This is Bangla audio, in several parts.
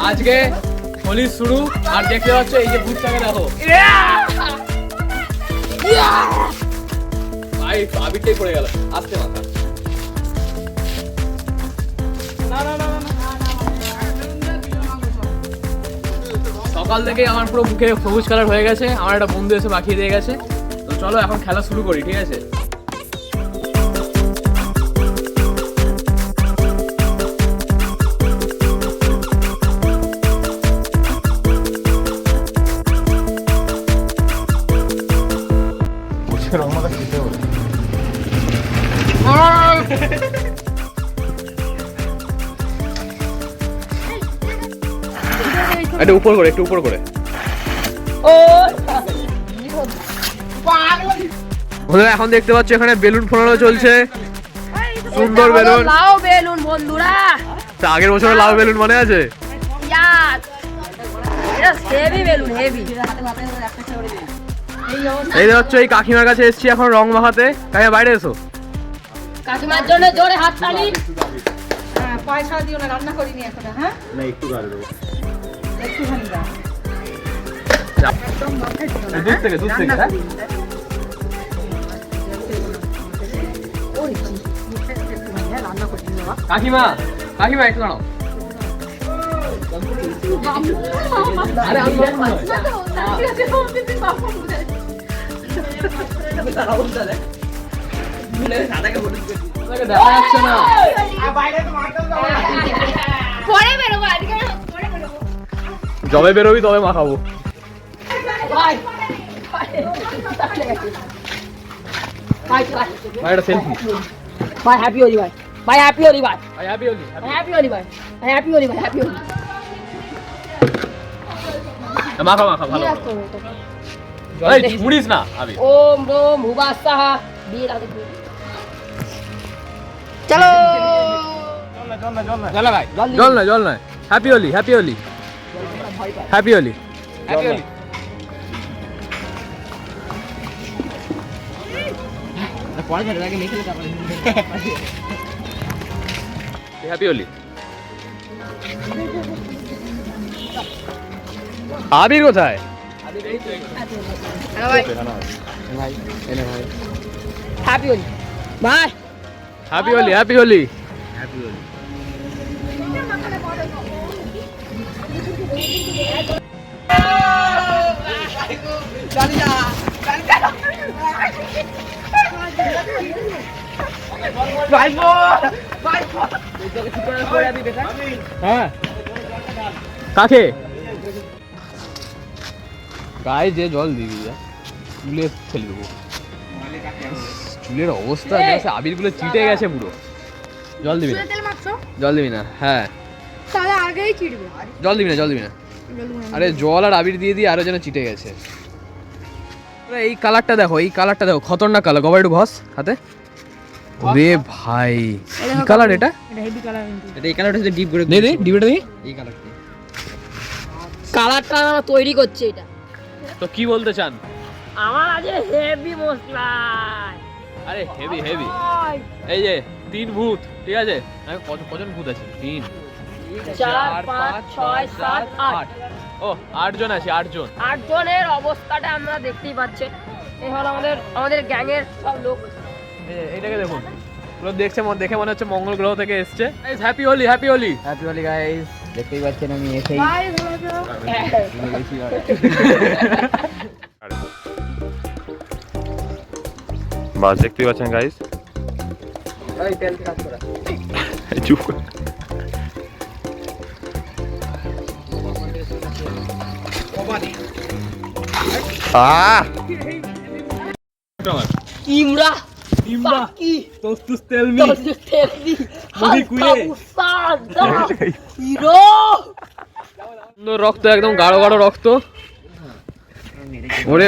আজকে হোলি শুরু আর দেখতে পাচ্ছ এই যে ভূতটাকে দেখো ভাই আবিরটাই পড়ে গেল আস্তে মাথা সকাল থেকে আমার পুরো মুখে সবুজ কালার হয়ে গেছে আমার একটা বন্ধু এসে মাখিয়ে দিয়ে গেছে তো চলো এখন খেলা শুরু করি ঠিক আছে একটু উপর করে বন্ধুরা এখন দেখতে পাচ্ছ এখানে বেলুন ফোলানো চলছে সুন্দর বেলুন লাউ বেলুন বন্ধুরা আগের বছর লাউ বেলুন মনে আছে এটা হেভি বেলুন হেভি এই হচ্ছে এই কাকিমার কাছে এসেছি এখন রং মাখাতে কাকিমা বাইরে এসো কাকিমার জন্য জোরে হাততালি পয়সা দিও না রান্না করিনি এখন হ্যাঁ না একটু গাড়বে একটুখানি দাও দূর থেকে হ্যাঁ? কাকিমা একটু দাঁড়াও আরে আমি দেখা যাচ্ছে না পরে বেরোবো আজকে পরে বেরোবো যবে বেরোবি তবে মাখাবো ভাই একটা সেলফি ভাই হ্যাপি হোলি ভাই হ্যাপি হোলি ভাই হ্যাপি হোলি হ্যাপি হোলি ভাই হ্যাপি হোলি ভাই হ্যাপি হোলি মাখা ভালো এই মুড়িস না আবি ওম রোম হুবাসাহ বীর আদি চলো চল ভাই জল না হ্যাপি হোলি হ্যাপি হোলি আবির কোথায় হ্যাপি হোলি ভাই হ্যাপি হোলি হ্যাঁ কাকে গায়ে যে জল দিবি চুলে ফেলে দেবো চুলের অবস্থা আবির গুলো চিটে গেছে পুরো জল দিবি না হ্যাঁ তাহলে আগেই চিড়বে জল দিবি না আরে জল আর আবির দিয়ে আরো যেন চিটে গেছে এই কালারটা দেখো খতরনাক কালার গবা একটু ঘষ হাতে রে ভাই কি কালার এটা হেভি কালার এটা এই কালারটা হচ্ছে ডিপ করে দে ডিবিটা দি এই কালারটা কালারটা আমরা তৈরি করছি এটা তো কি বলতে চান আমার আছে হেভি মশলা আরে হেভি এই যে 3 ভূত ঠিক আছে কজন ভূত আছে 3 4 5 6 7 8 ও 8 জন আছে 8 জন 8 জনের অবস্থাটা আমরা দেখতেই পাচ্ছেন এই হলো আমাদের গ্যাং এর সব লোক এইটাকে দেখুন পুরো দেখে মনে হচ্ছে মঙ্গল গ্রহ থেকে এসেছে গাইস হ্যাপি হোলি গাইস দেখতেই পাচ্ছেন আমি এসেই বাস দেখতেই পাচ্ছেন গাইস এই তেল কাজ করা চুপ ইমরা কি তোস্তুস তেলমি তেলদি মুহি কুয়ে হিরো রক্ত একদম গাঢ় রক্ত ওরে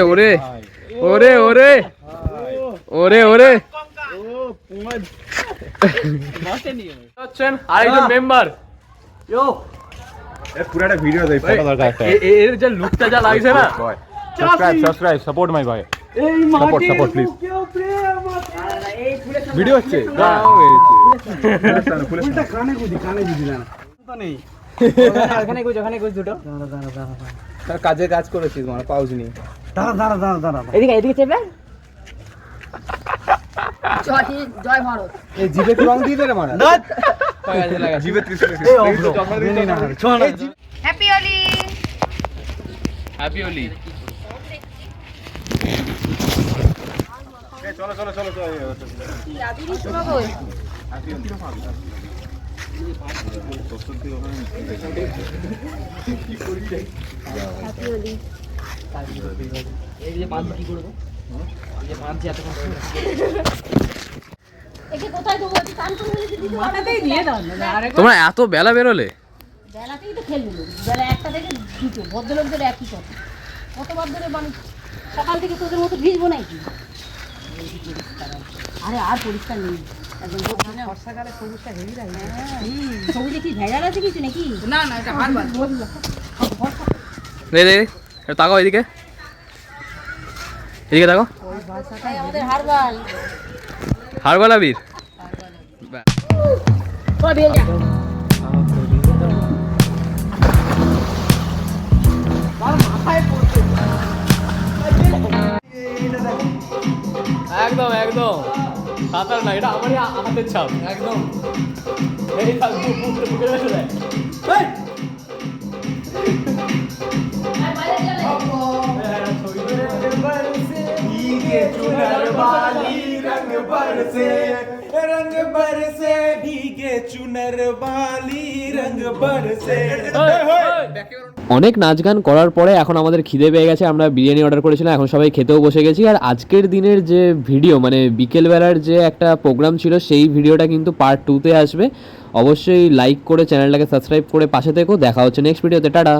আরেকজন মেম্বার পুরাটা ভিডিও দেই ফটো দরকার আছে এর যে লুকটা যা লাগছে না সাবস্ক্রাইব সাপোর্ট মাই ভাই সাপোর্ট প্লিজ ভিডিও হচ্ছে ফুলটা কানে গুদি না তো নেই ওখানে গুজ দুটো। তার কাজে কাজ করেছিস মানে পাউজ নিয়ে। এদিকে এদিকে চেপে। জয় ভারত। এই জিভে কি রং দিয়ে দে রে মারা। জিভে হ্যাপি হোলি। হ্যাপি হোলি। চলো চলো চলো চলো আবিরই শোনাবো। হ্যাপি হোলি। এই যে পাঁচ কি করবো? এই যে পাঁচ এত কষ্ট। একে কোথায় দেবো? কান করে বলে দিদি মাথাতেই দিয়ে দাও না আরে তোমরা এত বেলা বেরোলে? বেলাতেই তো খেলবে লোক। বেলা একটা থেকে দুটো ভদ্রলোকদের একই কথা। কতবার ধরে মানুষ সকাল থেকে তোদের মতো ভিজবো নাকি? আরে আর পরিষ্কার নেই একদম। বর্ষাকালে সবুজটা হেভি লাগে। সবুজে কি ভেজাল আছে কিছু নাকি? না না এটা হারবার। দে দে একটু তাকাও এদিকে, এদিকে তাকাও। তাই আমাদের হারবাল। হারবাল আবির। ওই বেল যা। একদম একদম সাঁতার না, এটা আমারই হাতের ছাপ একদম। এই থাক বুকে বসে যায়। অনেক নাচ গান করার পরে এখন আমাদের খিদে পেয়ে গেছে, আমরা বিরিয়ানি অর্ডার করেছিলাম, এখন সবাই খেতেও বসে গেছি। আর আজকের দিনের যে ভিডিও মানে বিকেলবেলার যে একটা প্রোগ্রাম ছিল সেই ভিডিওটা কিন্তু পার্ট 2-তে আসবে। অবশ্যই লাইক করে চ্যানেলটাকে সাবস্ক্রাইব করে পাশে থেকো। দেখা হচ্ছে নেক্সট ভিডিওতে, টাটা।